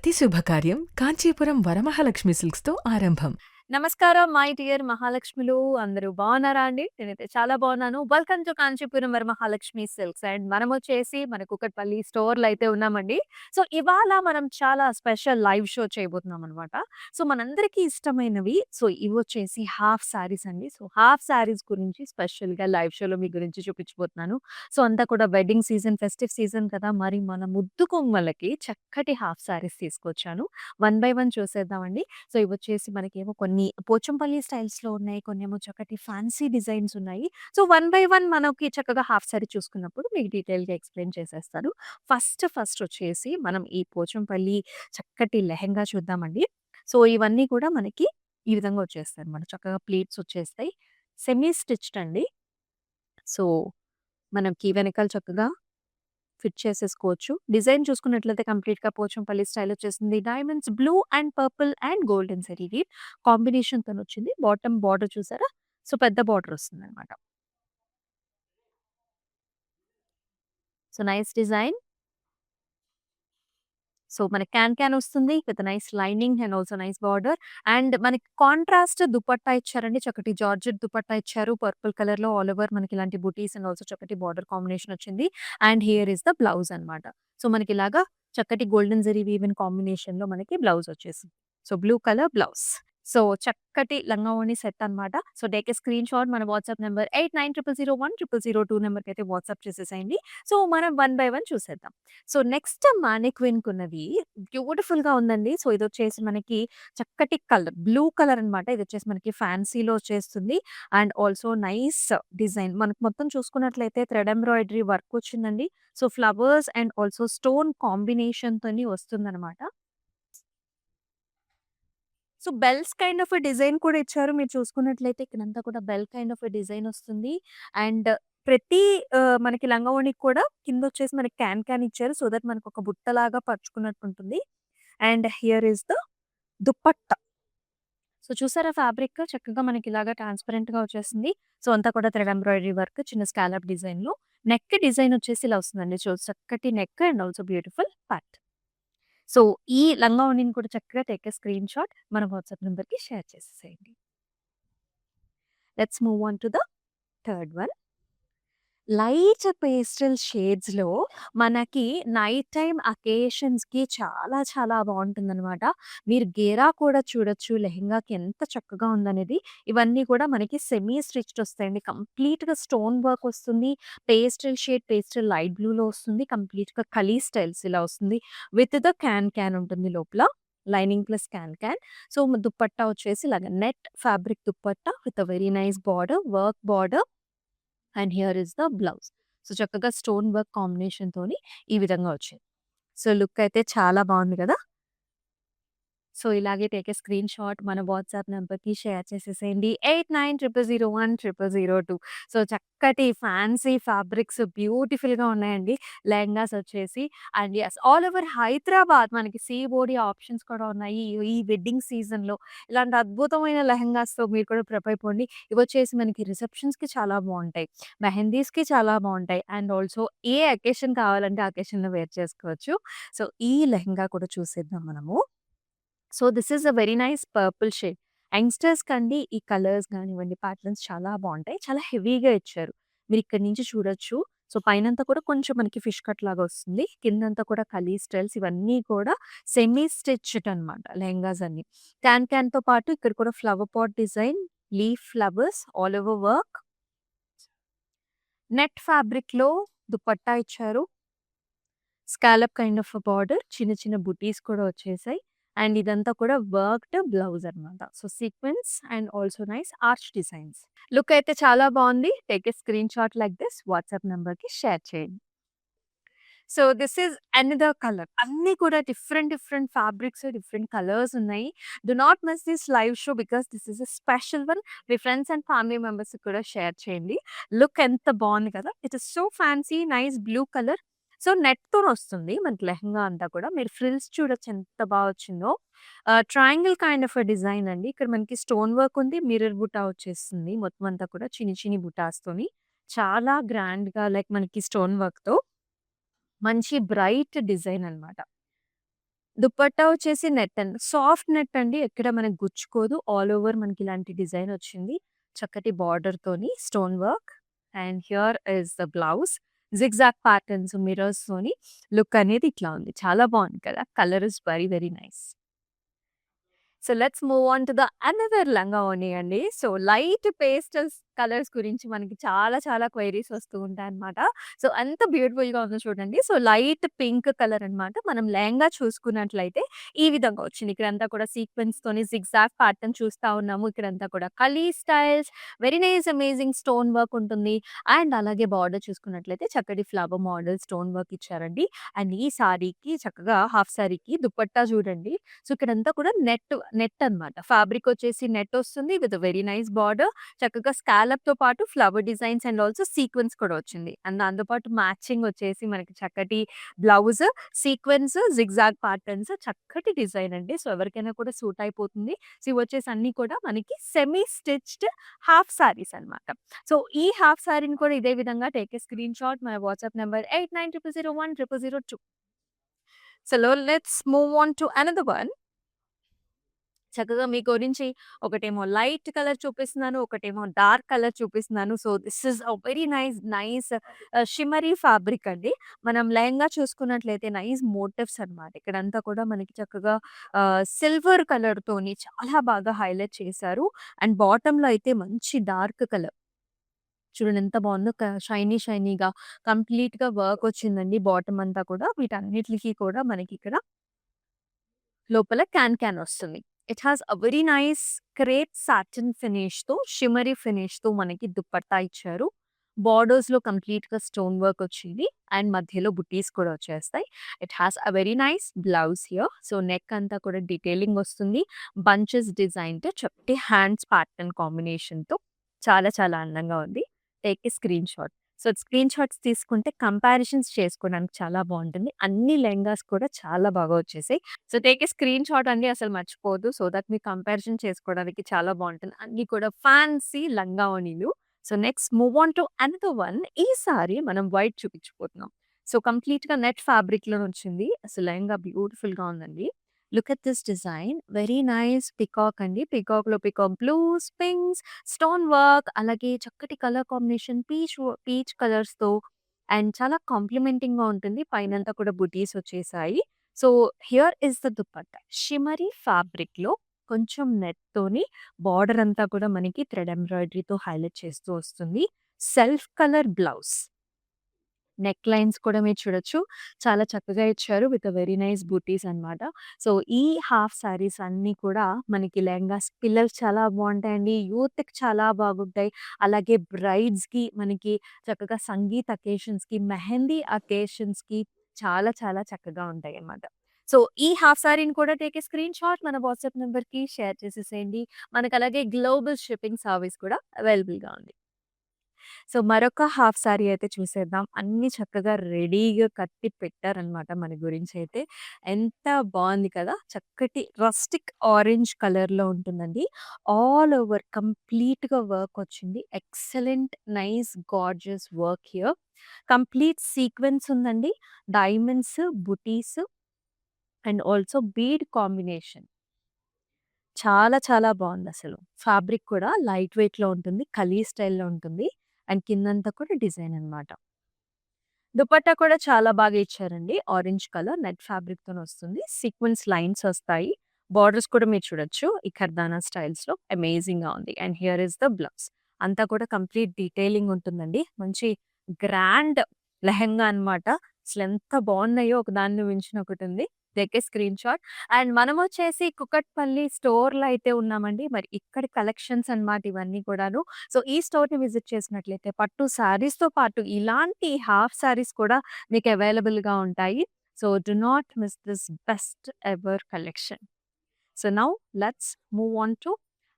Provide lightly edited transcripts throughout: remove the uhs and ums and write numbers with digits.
ప్రతి శుభకార్యం కాంచీపురం వరమహాలక్ష్మి సిల్క్స్‌తో ఆరంభం. నమస్కారం మై డియర్ మహాలక్ష్ములు. అందరూ బాగున్నారా అండి? నేనైతే చాలా బాగున్నాను. Welcome to Kanchipuram Varamahalakshmi silks. And మనమొచ్చేసి మన కుకట్పల్లి స్టోర్‌లో అయితే ఉన్నామండి. సో, ఇవాళ మనం చాలా స్పెషల్ లైవ్ షో చేయబోతున్నామనమాట. సో, మనందరికీ ఇష్టమైనవి ఇవొచ్చేసి హాఫ్ సారీస్ అండి. సో, హాఫ్ సారీస్ గురించి స్పెషల్‌గా లైవ్ షోలో మీ గురించి చూపించబోతున్నాను. సో, అంతా కూడా వెడ్డింగ్ సీజన్, ఫెస్టివ్ సీజన్ కదా! మరి మన ముద్దు కొమ్మలకి చక్కటి హాఫ్ సారీస్ తీసుకొచ్చాను. వన్ బై వన్ చూసేద్దామండి. సో, ఇవొచ్చేసి మనకేమో కొన్ని పోచంపల్లి స్టైల్స్‌లో ఉన్నాయి. కొన్నేమో చక్కటి ఫ్యాన్సీ డిజైన్స్ ఉన్నాయి. సో, వన్ బై వన్ మనకి చక్కగా హాఫ్ సారీ చూసుకున్నప్పుడు మీకు డీటెయిల్‌గా ఎక్స్‌ప్లెయిన్ చేసేస్తాను. ఫస్ట్ వచ్చేసి మనం ఈ పోచంపల్లి చక్కటి లెహెంగా చూద్దామండి. సో, ఇవన్నీ కూడా మనకి ఈ విధంగా వచ్చేస్తాయన్నమాట. చక్కగా ప్లీట్స్ వచ్చేస్తాయి. సెమీ స్టిచ్డ్ అండి. సో, మనకి వెనకాల చక్కగా ఫిట్ చేసేసుకోవచ్చు. డిజైన్ చూసుకున్నట్లయితే కంప్లీట్‌గా పోచంపల్లి స్టైల్ వచ్చేసింది. Diamonds blue and purple and golden zari weave కాంబినేషన్‌తోనొచ్చింది. బాటమ్ బార్డర్ చూసారా? సో, పెద్ద బార్డర్ వస్తుందనమాట. So, nice design. సో, మనకి క్యాన్ వస్తుంది with nice lining and also nice border. And మనకి కాంట్రాస్ట్ దుపట్టా ఇచ్చారండి. చక్కటి జార్జెట్ దుపట్టా ఇచ్చారు. పర్పుల్ కలర్‌లో ఆల్ ఓవర్ మనకి ఇలాంటి బుటీస్ అండ్ ఆల్సో చక్కటి బార్డర్ కాంబినేషన్ వచ్చింది. And here is the blouse అన్నమాట. సో, మనకిలాగా చక్కటి గోల్డెన్ జరీ వీవెన్ కాంబినేషన్‌లో మనకి బ్లౌజ్ వచ్చేసింది. So, blue colour blouse. So, చక్కటి లంగా ఓణి సెట్ అన్నమాట. సో, టేక్ ఏ స్క్రీన్‌షాట్ మన వాట్సాప్ నంబర్ 8900010002 నంబర్‌కైతే వాట్సాప్ చేసేసేయండి. సో, మనం వన్ బై వన్ చూసేద్దాం. సో, నెక్స్ట్ మానిక్విన్‌కున్నది బ్యూటిఫుల్‌గా ఉందండి. సో, ఇదొచ్చేసి మనకి చక్కటి కలర్ బ్లూ కలర్ అన్నమాట. ఇదొచ్చేసి మనకి ఫ్యాన్సీలో వచ్చేస్తుంది. And also nice design. మనకు మొత్తం చూసుకున్నట్లయితే థ్రెడ్ ఎంబ్రాయిడరీ వర్క్ వచ్చిందండి. So, flowers and also stone కాంబినేషన్‌తోని వస్తుందన్నమాట. So, bells kind of design కూడా ఇచ్చారు. మీరు చూసుకున్నట్లయితే ఇక్కడంతా కూడా బెల్ కైండ్ ఆఫ్ డిజైన్ వస్తుంది. అండ్ ప్రతి మనకి లంగావోణికి కూడా కిందొచ్చేసి మనకి క్యాన్ ఇచ్చారు. సో దట్ మనకొక బుట్టలాగా పరుచుకున్నట్టుంటుంది. And here is the dupatta. So, చూసారా ఫ్యాబ్రిక్ చక్కగా మనకిలాగా ట్రాన్స్‌పరెంట్‌గా వచ్చేసింది. సో, అంతా కూడా థ్రెడ్ ఎంబ్రాయిడరీ వర్క్ చిన్న స్కాలప్ డిజైన్‌లో. నెక్ డిజైన్ వచ్చేసి ఇలా వస్తుందండి. చక్కటి neck and also beautiful part. So, ఈ లంగా ఓణిని కూడా చక్కగా టేక్ ఏ స్క్రీన్‌షాట్ మన వాట్సాప్ నంబర్‌కి షేర్ చేసేసేయండి. Let's move on to the third one. Light pastel షేడ్స్‌లో మనకి నైట్ టైమ్ అకేషన్స్‌కి చాలా చాలా బావుంటుందనమాట. మీరు గేరా కూడా చూడొచ్చు. లెహెంగాకి ఎంత చక్కగా ఉందనేది. ఇవన్నీ కూడా మనకి సెమీ స్టిచ్డ్ వస్తాయండి. కంప్లీట్‌గా స్టోన్ వర్క్ వస్తుంది. పేస్టల్ షేడ్ పేస్టల్ లైట్ బ్లూలో వస్తుంది. కంప్లీట్‌గా కలీ స్టైల్స్ ఇలా వస్తుంది. విత్ ద క్యాన్ ఉంటుంది లోపల. Lining plus can. So, dupatta వచ్చేసి ఇలాగ net fabric dupatta with a very nice border, work border. And here is the blouse. So, చక్కగా స్టోన్ వర్క్ కాంబినేషన్‌తోని ఈ విధంగా వచ్చింది. సో, లుక్ అయితే చాలా బావుంది గదా! సో, ఇలాగే టేక్ ఏ స్క్రీన్‌షాట్ మన వాట్సాప్ నంబర్‌కి షేర్ చేసేసేయండి. 8900010002. సో, చక్కటి ఫ్యాన్సీ ఫ్యాబ్రిక్స్ బ్యూటిఫుల్‌గా ఉన్నాయండి. లెహెంగాస్ వచ్చేసి and yes all over Hyderabad మనకి సీబోడి ఆప్షన్స్ కూడా ఉన్నాయి. ఈ వెడ్డింగ్ సీజన్‌లో ఇలాంటి అద్భుతమైన లెహెంగాస్‌తో మీరు కూడా ప్రిప్ అయిపోండి. ఇవొచ్చేసి మనకి రిసెప్షన్స్‌కి చాలా బావుంటాయి. మెహందీస్‌కి చాలా బావుంటాయి. అండ్ ఆల్సో ఏ అకేషన్ కావాలంటే ఆ అకేషన్‌లో వేర్ చేసుకోవచ్చు. సో, ఈ లెహెంగా కూడా చూసేద్దాం మనము. So, this is a very nice purple shade. యంగ్‌స్టర్స్‌కండి ఈ కలర్స్ గానివ్వండి, ప్యాటర్న్స్ చాలా బావుంటాయి. చాలా హెవీగా ఇచ్చారు. మీరిక్కడి నుంచి చూడొచ్చు. సో, పైనంతా కూడా కొంచెం మనకి ఫిష్ కట్ లాగా వస్తుంది. కిందంతా కూడా కలీ స్టైల్స్ ఇవన్నీ కూడా సెమీ స్టిచ్డ్ అనమాట లెహెంగాస్ అన్నీ. క్యాన్‌తో పాటు ఇక్కడ కూడా flower pot design, leaf flowers all over work. Net ఫ్యాబ్రిక్‌లో దుపట్టా ఇచ్చారు. Scallop kind of border. చిన్న చిన్న బుటీస్ కూడా వచ్చేసాయి. అండ్ ఇదంతా కూడా వర్క్డ్ బ్లౌజ్ అన్నమాట. So, sequence and also nice arch designs. Look అయితే చాలా బావుంది. Take a screenshot like this WhatsApp నంబర్‌కి షేర్ చేయండి. So, this is another colour. అన్నీ కూడా డిఫరెంట్ ఫ్యాబ్రిక్స్, డిఫరెంట్ కలర్స్ ఉన్నాయి. Do not miss this live show because this is a special one. మీ friends and family మెంబర్స్‌కి కూడా share చేయండి. Look ఎంత బావుంది కదా! It is so fancy nice blue colour. So, నెట్‌తోనొస్తుంది మనకి లెహెంగా అంతా కూడా. మీరు ఫ్రిల్స్ చూడొచ్చు ఎంత బా వచ్చిందో. Triangle kind of a design అండి. ఇక్కడ మనకి స్టోన్ వర్క్ ఉంది. మిర్రర్ బుటా వచ్చేస్తుంది. మొత్తం అంతా కూడా చిన్ని బుటాస్‌తోని. చాలా గ్రాండ్‌గా లైక్ మనకి స్టోన్ వర్క్‌తో మంచి బ్రైట్ డిజైన్ అన్నమాట. దుపట్టా వచ్చేసి నెట్ అండి. సాఫ్ట్ నెట్ అండి. ఎక్కడ మనకు గుచ్చుకోదు. ఆల్ ఓవర్ మనకి ఇలాంటి డిజైన్ వచ్చింది. చక్కటి బార్డర్‌తోని stone work and here is the blouse. Zigzag patterns మిర్రర్స్‌తోని లుక్ అనేది ఇట్లా ఉంది. చాలా బావుంది కదా! Colour is very very nice. So let's move on to the another లంగావోణి అండి. సో లైట్ పేస్టల్స్ కలర్స్ గురించి మనకి చాలా చాలా క్వెరీస్ వస్తూ ఉంటాయన్నమాట. సో ఎంత బ్యూటిఫుల్‌గా ఉందో చూడండి. సో లైట్ పింక్ కలర్ అన్నమాట. మనం లెహంగా చూసుకున్నట్లయితే ఈ విధంగా వచ్చింది. ఇక్కడంతా కూడా సీక్వెన్స్‌తోని జిగ్‌జాగ్ ప్యాటర్న్ చూస్తా ఉన్నాము. ఇక్కడంతా కూడా kali styles very nice amazing stone work ఉంటుంది. అండ్ అలాగే బార్డర్ చూసుకున్నట్లయితే చక్కటి ఫ్లవర్ మోడల్ స్టోన్ వర్క్ ఇచ్చారండి. అండ్ ఈ సారీకి చక్కగా హాఫ్ సారీకి దుపట్టా చూడండి. సో, ఇక్కడంతా కూడా నెట్ అన్నమాట. ఫ్యాబ్రిక్ వచ్చేసి నెట్ వస్తుంది విత్ వెరీ నైస్ బార్డర్. చక్కగా స్కాలప్‌తో పాటు flower designs and also sequence కూడా వచ్చింది. అండ్ దాంతో పాటు మ్యాచింగ్ వచ్చేసి మనకి చక్కటి బ్లౌజ్, సీక్వెన్స్, జిగ్‌జాగ్ ప్యాటర్న్స్ చక్కటి డిజైన్ అండి. సో, ఎవరికైనా కూడా సూట్ అయిపోతుంది. సో, ఇవొచ్చేసి అన్నీ కూడా మనకి సెమీ స్టిచ్డ్ హాఫ్ సారీస్ అన్నమాట. సో, ఈ హాఫ్ సారీని కూడా ఇదే విధంగా take a screen shot my WhatsApp number 8900010002. So, let's move on to another one. చక్కగా మీ గురించి ఒకటేమో లైట్ కలర్ చూపిస్తున్నాను. ఒకటేమో డార్క్ కలర్ చూపిస్తున్నాను. So, this is a very nice shimmery fabric అండి. మనం లెహంగా చూసుకున్నట్లయితే నైస్ మోటివ్స్ అన్నమాట. ఇక్కడంతా కూడా మనకి చక్కగా సిల్వర్ కలర్‌తోని చాలా బాగా హైలైట్ చేశారు. అండ్ బాటమ్‌లో అయితే మంచి డార్క్ కలర్. చూడండి ఎంత బావుందో షైనీగా కంప్లీట్‌గా వర్క్ వచ్చిందండి బాటమ్ అంతా కూడా. వీటన్నిట్లికి కూడా మనకిక్కడ లోపల క్యాన్ వస్తుంది. It has a very nice crepe satin ఫినిష్‌తో, షిమ్మరీ ఫినిష్‌తో మనకి దుపట్టా ఇచ్చారు. బోర్డర్స్‌లో కంప్లీట్‌గా స్టోన్ వర్క్ వచ్చింది. అండ్ మధ్యలో బుటీస్ కూడా వచ్చేస్తాయి. It has a very nice blouse here. So, neck అంతా కూడా డీటెయిలింగ్ వస్తుంది. బంచెస్ డిజైన్‌తో చక్కటి హ్యాండ్స్ ప్యాటర్న్ కాంబినేషన్‌తో చాలా చాలా అందంగా ఉంది. Take a screen shot. So, screen shots తీసుకుంటే కంపారిజన్స్ చేసుకోవడానికి చాలా బావుంటుంది. అన్ని లెహెంగాస్ కూడా చాలా బాగా వచ్చేసాయి. So, take a screen shot అండి అసలు మర్చిపోవద్దు. సో దట్ మీ కంపారిజన్ చేసుకోవడానికి చాలా బావుంటుంది. అన్నీ కూడా ఫ్యాన్సీ లంగా ఓణీలు. So, next move on to another one. ఈసారి మనం వైట్ చూపించబోతున్నాం. సో, కంప్లీట్‌గా నెట్ ఫ్యాబ్రిక్‌లోనొచ్చింది. అసలు లెహంగా బ్యూటిఫుల్‌గా ఉందండి. Look at this design. Very nice peacock అండి. పికాక్‌లో peacock blues, pinks, stone work అలాగే చక్కటి కలర్ కాంబినేషన్ పీచ్ కలర్స్‌తో అండ్ చాలా కాంప్లిమెంటింగ్‌గా ఉంటుంది. పైనంతా కూడా బుటీస్ వచ్చేసాయి. So, here is the dupatta. Shimmery ఫ్యాబ్రిక్‌లో కొంచెం నెట్‌తోని బార్డర్ అంతా కూడా మనకి థ్రెడ్ ఎంబ్రాయిడరీతో హైలైట్ చేస్తూ వస్తుంది. Self colour blouse. Neck lines కూడా మీరు చూడొచ్చు. చాలా చక్కగా ఇచ్చారు విత్ వెరీ నైస్ బూటీస్ అన్నమాట. సో, ఈ హాఫ్ సారీస్ అన్నీ కూడా మనకి లెహంగాస్ పిల్లలకి చాలా బావుంటాయండి. యూత్‌కి చాలా బాగుంటాయి. అలాగే బ్రైడ్స్‌కి మనకి చక్కగా సంగీత్ అకేషన్స్‌కి, మెహందీ అకేషన్స్‌కి చాలా చాలా చక్కగా ఉంటాయన్నమాట. సో, ఈ హాఫ్ సారీని కూడా టేక్ ఏ స్క్రీన్ షాట్ మన వాట్సాప్ నంబర్‌కి షేర్ చేసేసేయండి. మనకలాగే గ్లోబల్ షిప్పింగ్ సర్వీస్ కూడా అవైలబుల్‌గా ఉంది. సో, మరొక హాఫ్ సారీ అయితే చూసేద్దాం. అన్నీ చక్కగా రెడీగా కట్టి పెట్టారనమాట మన గురించైతే. ఎంత బావుంది కదా! చక్కటి రస్టిక్ ఆరెంజ్ కలర్‌లో ఉంటుందండి. ఆల్ ఓవర్ కంప్లీట్‌గా వర్క్ వచ్చింది. Excellent nice gorgeous work here. Complete sequence ఉందండి. Diamonds, buttis and also bead combination. చాలా చాలా బావుందసలు. ఫ్యాబ్రిక్ కూడా లైట్ వెయిట్‌లో ఉంటుంది. కలీ స్టైల్‌లో ఉంటుంది. అండ్ కిందంతా కూడా డిజైన్ అన్నమాట. దుపట్టా కూడా చాలా బాగా ఇచ్చారండి. ఆరెంజ్ కలర్ నెట్ ఫ్యాబ్రిక్‌తోనొస్తుంది. సీక్వెన్స్ లైన్స్ వస్తాయి. బోర్డర్స్ కూడా మీరు చూడొచ్చు. ఈ కర్దానా స్టైల్స్‌లో అమేజింగ్‌గా ఉంది. And here is the blouse. అంతా కూడా కంప్లీట్ డీటెయిలింగ్ ఉంటుందండి. మంచి గ్రాండ్ లెహెంగా అన్నమాట. అసలెంత బావున్నాయో ఒకదాన్ని మించిన ఒకటుంది. Take a screen shot. And మనమొచ్చేసి కుకట్పల్లి స్టోర్‌లో అయితే ఉన్నామండి. మరి ఇక్కడి కలెక్షన్స్ అన్నమాట ఇవన్నీ కూడాను. సో, ఈ స్టోర్‌ని విజిట్ చేసినట్లయితే పట్టు శారీస్‌తో పాటు ఇలాంటి హాఫ్ శారీస్ కూడా మీకు అవైలబుల్‌గా ఉంటాయి. So, do not miss this best ever collection. So, now let's move on to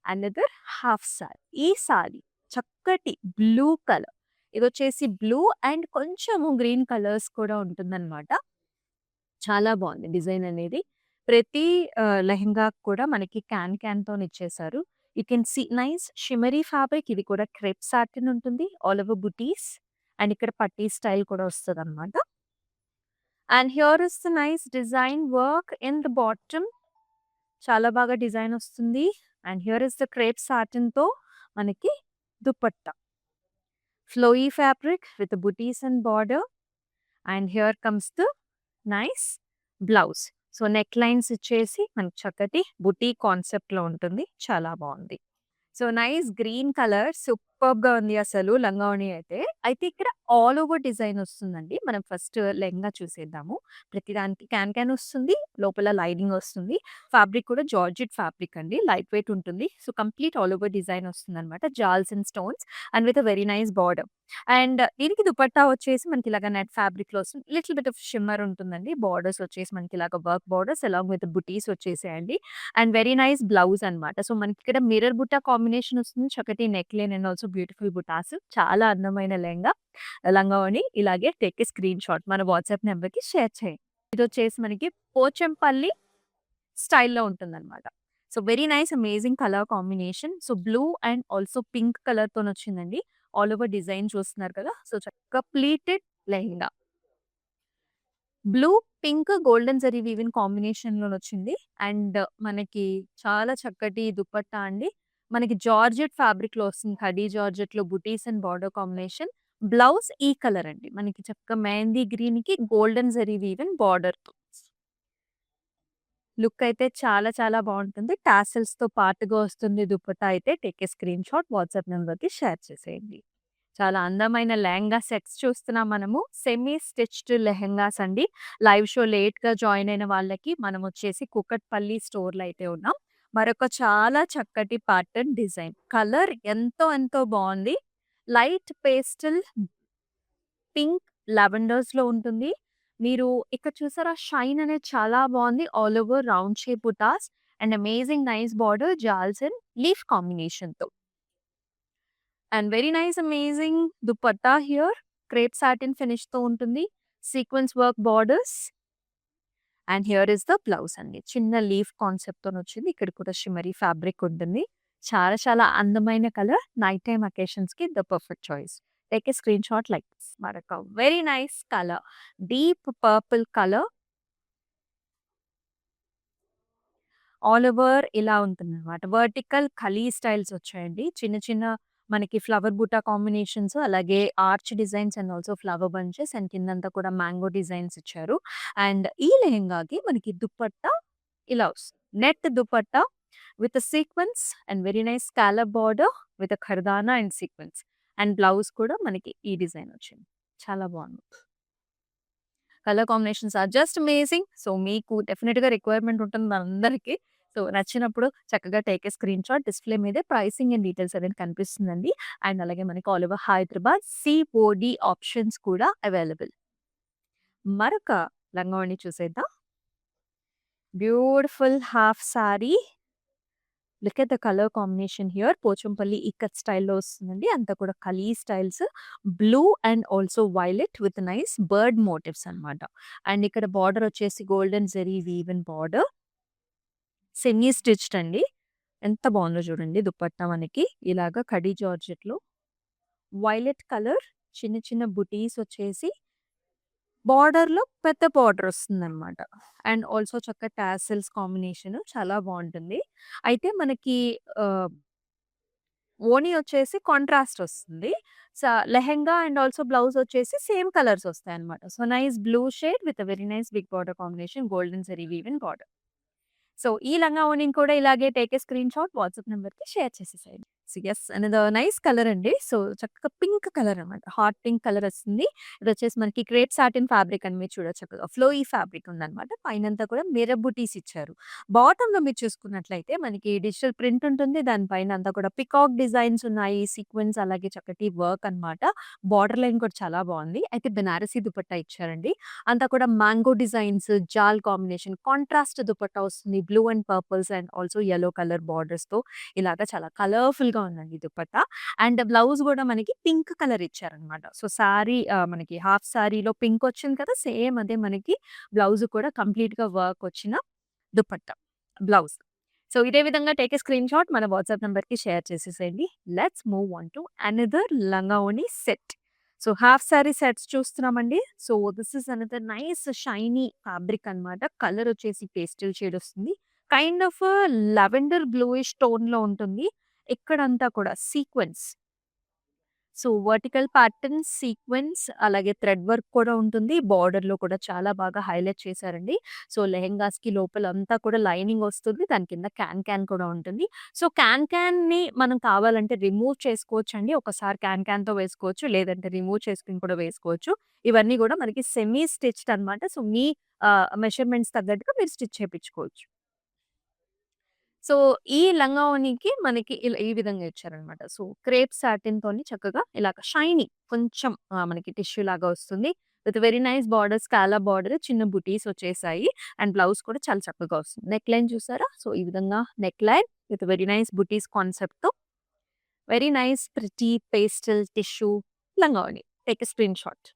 another half sorry. ఈ సారీ చక్కటి బ్లూ కలర్. ఇదొచ్చేసి బ్లూ అండ్ కొంచెము గ్రీన్ కలర్స్ కూడా ఉంటుందన్నమాట. చాలా బావుంది డిజైన్ అనేది. ప్రతి లెహెంగాకి కూడా మనకి క్యాన్‌తోనిచ్చేశారు. You can see nice shimmery fabric. ఇది కూడా క్రేప్ సాటిన్ ఉంటుంది. ఆల్ ఓవర్ బుటీస్ అండ్ ఇక్కడ పట్టీ స్టైల్ కూడా వస్తదనమాట. And here is the nice design work in the bottom. చాలా బాగా డిజైన్ వస్తుంది. And here is the crepe satin తో మనకి dupatta. Flowy fabric with butis and border. And here comes the nice blouse. So neck lines ఇచ్చేసి మనకి చక్కటి buti concept లో ఉంటుంది. చాలా బాగుంది. సో నైస్ గ్రీన్ కలర్ సూపర్బ్‌గా ఉంది అసలు లంగావోణి అయితే. అయితే ఇక్కడ ఆల్ ఓవర్ డిజైన్ వస్తుందండి. మనం ఫస్ట్ లెహంగా చూసేద్దాము. ప్రతిదానికి క్యాన్ వస్తుంది. లోపల లైనింగ్ వస్తుంది. ఫ్యాబ్రిక్ కూడా జార్జెట్ ఫ్యాబ్రిక్ అండి. లైట్ వెయిట్ ఉంటుంది. So complete all over design వస్తుందన్నమాట. జాల్స్ and stones and with a very nice border. And దీనికి దుపట్టా వచ్చేసి మనకి ఇలాగ నెట్ ఫ్యాబ్రిక్‌లో వస్తుంది. లిటిల్ బిట్ ఆఫ్ షిమ్మర్ ఉంటుందండి. బార్డర్స్ వచ్చేసి మనకి ఇలాగ work borders along with butis వచ్చేసాయండి. అండ్ వెరీ నైస్ బ్లౌజ్ అన్నమాట. సో మనకి ఇక్కడ మిర్రర్ బుట్ట కాంబినేషన్ వస్తుంది. చక్కటి neck line and also beautiful butas. చాలా అందమైన లెహంగా లంగావోణి. ఇలాగే టేక్ ఏ స్క్రీన్ షాట్ మన వాట్సాప్ నెంబర్‌కి షేర్ చేయండి. ఇదొచ్చేసి మనకి పోచంపల్లి స్టైల్‌లో ఉంటుందన్నమాట. So very nice amazing colour combination. So blue and also pink కలర్‌తోనొచ్చిందండి. ఆల్ ఓవర్ డిజైన్ చూస్తున్నారు కదా! సో చక్కగా pleated lehenga. Blue, pink, golden zari weaving కాంబినేషన్‌లోనొచ్చింది. అండ్ మనకి చాలా చక్కటి దుపట్టా అండి. మనకి జార్జెట్ ఫ్యాబ్రిక్‌లో వస్తుంది. ఖడీ జార్జెట్‌లో బుటీస్ అండ్ బార్డర్ కాంబినేషన్. బ్లౌజ్ ఈ కలర్ అండి. మనకి చక్కగా మెహందీ గ్రీన్‌కి గోల్డెన్ జరీ వీవింగ్ బార్డర్‌తో. లుక్ అయితే చాలా చాలా బావుంటుంది. టాసెల్స్‌తో పాటుగా వస్తుంది దుపట్టా అయితే. Take a screen shot WhatsApp నంబర్‌కి షేర్ చేసేయండి. చాలా అందమైన లెహంగా సెట్స్ చూస్తున్నాం మనము. సెమీ స్టిచ్డ్ లెహెంగాస్ అండి. లైవ్ షో లేట్‌గా జాయిన్ అయిన వాళ్ళకి మనం వచ్చేసి కూకట్పల్లి స్టోర్‌లో అయితే ఉన్నాం. మరొక చాలా చక్కటి ప్యాటర్న్ డిజైన్. కలర్ ఎంతో ఎంతో బావుంది. లైట్ పేస్టల్ పింక్ లావెండర్స్‌లో ఉంటుంది. మీరు ఇక్కడ చూసారా షైన్ అనేది చాలా బావుంది. All over round shape butas and amazing nice border జాల్స్ అండ్ లీఫ్ కాంబినేషన్‌తో. And very nice amazing dupatta here. Crepe satin ఫినిష్‌తో ఉంటుంది. Sequence work borders and here is the blouse అండి. చిన్న లీఫ్ కాన్సెప్ట్‌తోనొచ్చింది. ఇక్కడ కూడా షిమ్మరీ ఫ్యాబ్రిక్ ఉంటుంది. చాలా చాలా అందమైన కలర్. నైట్ టైమ్ అకేషన్స్‌కి the perfect choice. Take a screen shot like this. మరొక very nice colour. Deep purple colour. All over ఇలా ఉంటుందన్నమాట. వర్టికల్ కలీ స్టైల్స్ వచ్చాయండి. చిన్న చిన్న మనకి ఫ్లవర్ బుట్ట కాంబినేషన్స్ అలాగే arch designs and also flower bunches and కిందంతా కూడా మ్యాంగో డిజైన్స్ ఇచ్చారు. అండ్ ఈ లెహెంగాకి మనకి దుపట్టా ఇలా వస్తుంది. Net dupatta with sequence and very nice scallop border with ఖర్దానా అండ్ సీక్వెన్స్. అండ్ బ్లౌజ్ కూడా మనకి ఈ డిజైన్ వచ్చింది. చాలా బాగుంది. Colour combinations are just amazing. So, మీకు డెఫినిట్‌గా రిక్వైర్మెంట్ ఉంటుంది మనందరికి. సో, నచ్చినప్పుడు చక్కగా take a screen shot. Display మీదే ప్రైసింగ్ అండ్ డీటెయిల్స్ అనేది కనిపిస్తుందండి. అండ్ అలాగే మనకి all over Hyderabad COD options కూడా అవైలబుల్. మరొక లంగావోణి చూసేద్దాం. Beautiful half sari. Look at the colour combination here. Pochampally ikat స్టైల్‌లో వస్తుందండి. అంతా కూడా kali styles. Blue and also violet with nice bird motifs అన్నమాట. అండ్ ఇక్కడ బార్డర్ వచ్చేసి golden zari woven border. Semi stitched అండి. ఎంత బావుందో చూడండి దుపట్టా మనకి. ఇలాగా కడీ జార్జెట్‌లో వైలెట్ కలర్ చిన్న చిన్న బుటీస్ వచ్చేసి బార్డర్‌లో పెద్ద బార్డర్ వస్తుందన్నమాట. అండ్ ఆల్సో చక్కగా టాసెల్స్ కాంబినేషన్ చాలా బావుంటుంది. అయితే మనకి ఆహ్ ఓణి వచ్చేసి కాంట్రాస్ట్ వస్తుంది. లెహెంగా అండ్ ఆల్సో బ్లౌజ్ వచ్చేసి సేమ్ కలర్స్ వస్తాయన్నమాట. So, nice blue shade with a very nice big border combination golden zari woven border. So, ఈ లంగా ఓణిని కూడా ఇలాగే take a screen shot WhatsApp నంబర్‌కి షేర్ చేసేసేయండి. So, yes another nice colour అండి. సో, చక్కగా పింక్ కలర్ అనమాట. హాట్ పింక్ కలర్ వస్తుంది. ఇదొచ్చేసి మనకి క్రేప్ సాటిన్ ఫ్యాబ్రిక్ అని మీరు చూడొచ్చు చక్కగా. ఫ్లోయీ ఫ్యాబ్రిక్ ఉందనమాట. పైనంతా కూడా మిర్రర్ బుటీస్ ఇచ్చారు. బాటమ్‌లో మీరు చూసుకున్నట్లయితే మనకి డిజిటల్ ప్రింట్ ఉంటుంది. దాని పైన అంతా కూడా పికాక్ డిజైన్స్ ఉన్నాయి. సీక్వెన్స్ అలాగే చక్కటి వర్క్ అనమాట. బార్డర్ లైన్ కూడా చాలా బావుంది. అయితే బెనారసీ దుపట్టా ఇచ్చారండి. అంతా కూడా మ్యాంగో డిజైన్స్, జాల్ కాంబినేషన్, కాంట్రాస్ట్ దుపట్టా వస్తుంది. Blue and purples and also yellow colour బార్డర్స్‌తో ఇలాగా చాలా కలర్‌ఫుల్‌గా ఉందండి దుపట్టా. అండ్ బ్లౌజ్ గూడా మనకి పింక్ కలర్ ఇచ్చారనమాట. సో, సారీ మనకి హాఫ్ సారీలో పింక్ వచ్చింది కదా! సేమ్ అదే మనకి బ్లౌజ్ కూడా కంప్లీట్‌గా వర్క్ వచ్చిన దుపట్టా, బ్లౌజ్. సో, ఇదే విధంగా టేక్ ఏ స్క్రీన్ షాట్ మన వాట్సాప్ నంబర్‌కి షేర్ చేసేసేయండి. Let's move on to another langa voni set. So half sari sets చూస్తున్నామండి. So this is another nice shiny fabric అన్నమాట. కలర్ వచ్చేసి పేస్టల్ షేడ్ వస్తుంది. కైండ్ ఆఫ్ లావెండర్ బ్లూయిష్ టోన్‌లో ఉంటుంది. ఇక్కడంతా కూడా sequins. So vertical patterns, sequins అలాగే థ్రెడ్ వర్క్ కూడా ఉంటుంది. బోర్డర్‌లో కూడా చాలా బాగా హైలైట్ చేశారండి. సో లెహెంగాస్‌కి లోపలంతా కూడా లైనింగ్ వస్తుంది. దాని కింద క్యాన్ కూడా ఉంటుంది. సో క్యాన్‌ని మనం కావాలంటే రిమూవ్ చేసుకోవచ్చండి. ఒకసారి క్యాన్‌తో వేసుకోవచ్చు. లేదంటే రిమూవ్ చేసుకొని కూడా వేసుకోవచ్చు. ఇవన్నీ కూడా మనకి సెమీ స్టిచ్డ్ అన్నమాట. సో మీ మెజర్‌మెంట్స్ తగ్గట్టుగా మీరు స్టిచ్ చేపించుకోవచ్చు. సో, ఈ లంగా ఓణికి మనకి ఇలా ఈ విధంగా ఇచ్చారనమాట. సో, క్రేప్ సాటిన్‌తోని చక్కగా ఇలాగ షైనీ కొంచెం మనకి టిష్యూ లాగా వస్తుంది. With very nice border, scallop border, చిన్న బుటీస్ వచ్చేసాయి. అండ్ బ్లౌజ్ కూడా చాలా చక్కగా వస్తుంది. నెక్ లైన్ చూసారా? సో, ఈ విధంగా neck line with very nice buttis కాన్సెప్ట్‌తో very nice pretty pastel tissue langa voni. Take a screenshot.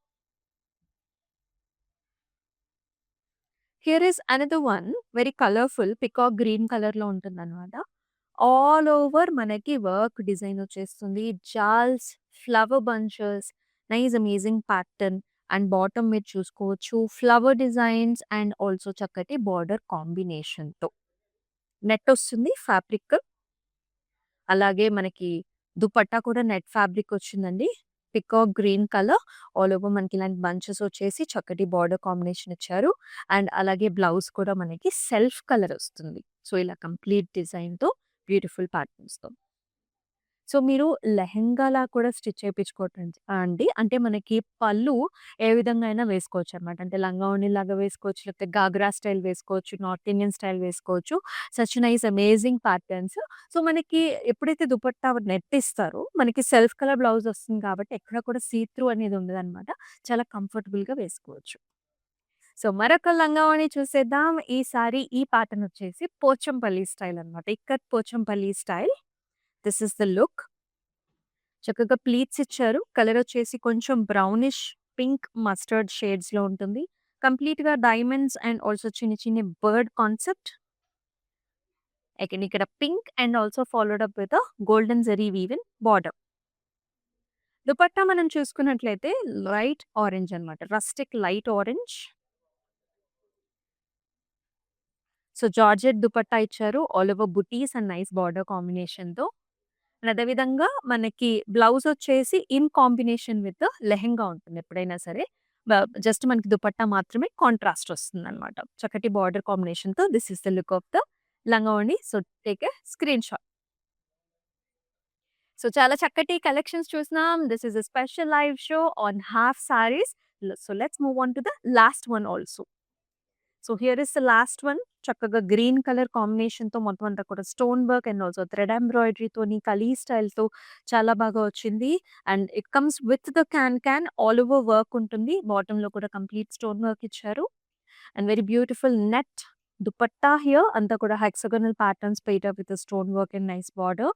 Here is another one very colourful peacock green కలర్‌లో ఉంటుందనమాట. ఆల్ ఓవర్ మనకి వర్క్ డిజైన్ వచ్చేస్తుంది. Jaals, flower bunches, nice amazing pattern and bottom మీరు చూసుకోవచ్చు. Flower designs and also చక్కటి border కాంబినేషన్‌తో. Net వస్తుంది fabric. అలాగే మనకి దుపట్టా కూడా నెట్ ఫ్యాబ్రిక్ వచ్చిందండి. Peacock green colour all over మనకి ఇలాంటి బంచెస్ వచ్చేసి చక్కటి బార్డర్ కాంబినేషన్ ఇచ్చారు. అండ్ అలాగే బ్లౌజ్ కూడా మనకి సెల్ఫ్ కలర్ వస్తుంది. సో, ఇలా కంప్లీట్ డిజైన్‌తో బ్యూటిఫుల్ ప్యాటర్న్స్‌తో. సో, మీరు లెహెంగాలా కూడా స్టిచ్ చేపించుకోవటం అండి. అంటే మనకి పళ్ళు ఏ విధంగా అయినా వేసుకోవచ్చనమాట. అంటే లంగా ఓణిలాగా వేసుకోవచ్చు, లేకపోతే గాగ్రా స్టైల్ వేసుకోవచ్చు, నార్త్ ఇండియన్ స్టైల్ వేసుకోవచ్చు. Such nice amazing patterns. So, మనకి ఎప్పుడైతే దుపట్టా నెట్ ఇస్తారో మనకి సెల్ఫ్ కలర్ బ్లౌజ్ వస్తుంది కాబట్టి ఎక్కడ కూడా సీ త్రూ అనేది ఉండదనమాట. చాలా కంఫర్టబుల్‌గా వేసుకోవచ్చు. సో, మరొక లంగా ఓణి చూసేద్దాం. ఈసారి ఈ ప్యాటర్న్ వచ్చేసి పోచంపల్లి స్టైల్ అనమాట. Ikat Pochampalli style. This is the look. చక్కగా ప్లీట్స్ ఇచ్చారు. కలర్ వచ్చేసి కొంచెం బ్రౌనిష్, పింక్, మస్టర్డ్ షేడ్స్‌లో ఉంటుంది. కంప్లీట్‌గా డైమండ్స్ అండ్ ఆల్సో చిన్ని చిన్ని బర్డ్ కాన్సెప్ట్. అగైన్ ఇక్కడ pink and also followed up with golden zari woven border. Dupatta మనం చూసుకున్నట్లయితే లైట్ ఆరెంజ్ అన్నమాట. Rustic light orange. So, georgette dupatta ఇచ్చారు. All over butis and nice border కాంబినేషన్‌తో. అండ్ అదే విధంగా మనకి బ్లౌజ్ వచ్చేసి ఇన్ కాంబినేషన్ విత్ లెహెంగా ఉంటుంది ఎప్పుడైనా సరే. బ జస్ట్ మనకి దుపట్టా మాత్రమే కాంట్రాస్ట్ వస్తుందన్నమాట. చక్కటి బార్డర్ కాంబినేషన్‌తో this is the look of the langa voni. So, take a screenshot. So, చాలా చక్కటి కలెక్షన్స్ చూసినాం. This is a special live show on half saris. So, let's move on to the last one also. So, here is the last one. చక్కగా green colour కాంబినేషన్‌తో మొత్తం అంతా కూడా stone work and also thread ఎంబ్రాయిడరీతోని కలీ స్టైల్‌తో చాలా బాగా వచ్చింది. And it comes with the can all over work ఉంటుంది. బాటమ్‌లో కూడా కంప్లీట్ స్టోన్ వర్క్ ఇచ్చారు. And very beautiful net dupatta here అంతా కూడా hexagonal patterns paid up with stone work and nice border.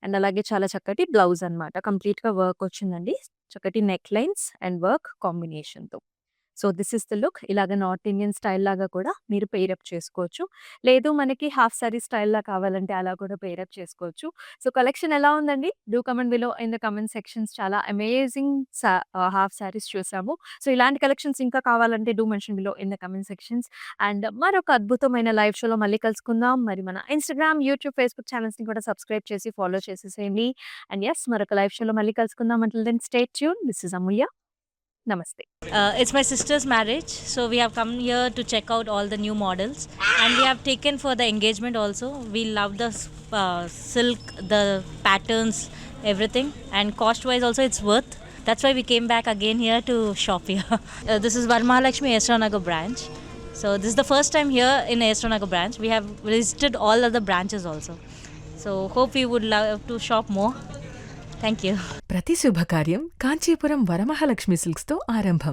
And అలాగే చాలా చక్కటి బ్లౌజ్ అన్నమాట. కంప్లీట్‌గా వర్క్ వచ్చిందండి. చక్కటి నెక్ లైన్స్ అండ్ వర్క్ కాంబినేషన్‌తో. So, this is the look. ఇలాగ నార్త్ ఇండియన్ స్టైల్ లాగా కూడా మీరు పెయిర్ అప్ చేసుకోవచ్చు. లేదు మనకి హాఫ్ సారీ స్టైల్‌లా కావాలంటే అలా కూడా పెయిర్ అప్ చేసుకోవచ్చు. సో, కలెక్షన్ ఎలా ఉందండి? Do comment below in the comment sections. చాలా అమేజింగ్ హాఫ్ సారీస్ చూసాము. సో, ఇలాంటి కలెక్షన్స్ ఇంకా కావాలంటే do mention below in the comment sections. And మరొక అద్భుతమైన లైవ్ షోలో మళ్ళీ కలుసుకుందాం. మరి మన ఇన్‌స్టాగ్రామ్, యూట్యూబ్, ఫేస్‌బుక్ ఛానెల్స్‌ని కూడా సబ్స్క్రైబ్ చేసి ఫాలో చేసేసేయండి. అండ్ యెస్ మరొక లైవ్ షోలో మళ్ళీ కలుసుకుందాం. Until then stay tune. This is Amulya. నమస్తే. It's my sister's marriage, so we have come here to check out all the new models, and we have taken for the engagement also. We love the silk, the patterns, everything, and cost wise also it's worth. That's why we came back again here to shop here. This is Varamahalakshmi Nagar branch. So this is the first time here in Nagar branch. We have visited all other branches also. So hope we would love to shop more. Thank you. ప్రతి శుభకార్యం కాంచీపురం వరమహాలక్ష్మి సిల్క్స్తో ఆరంభం.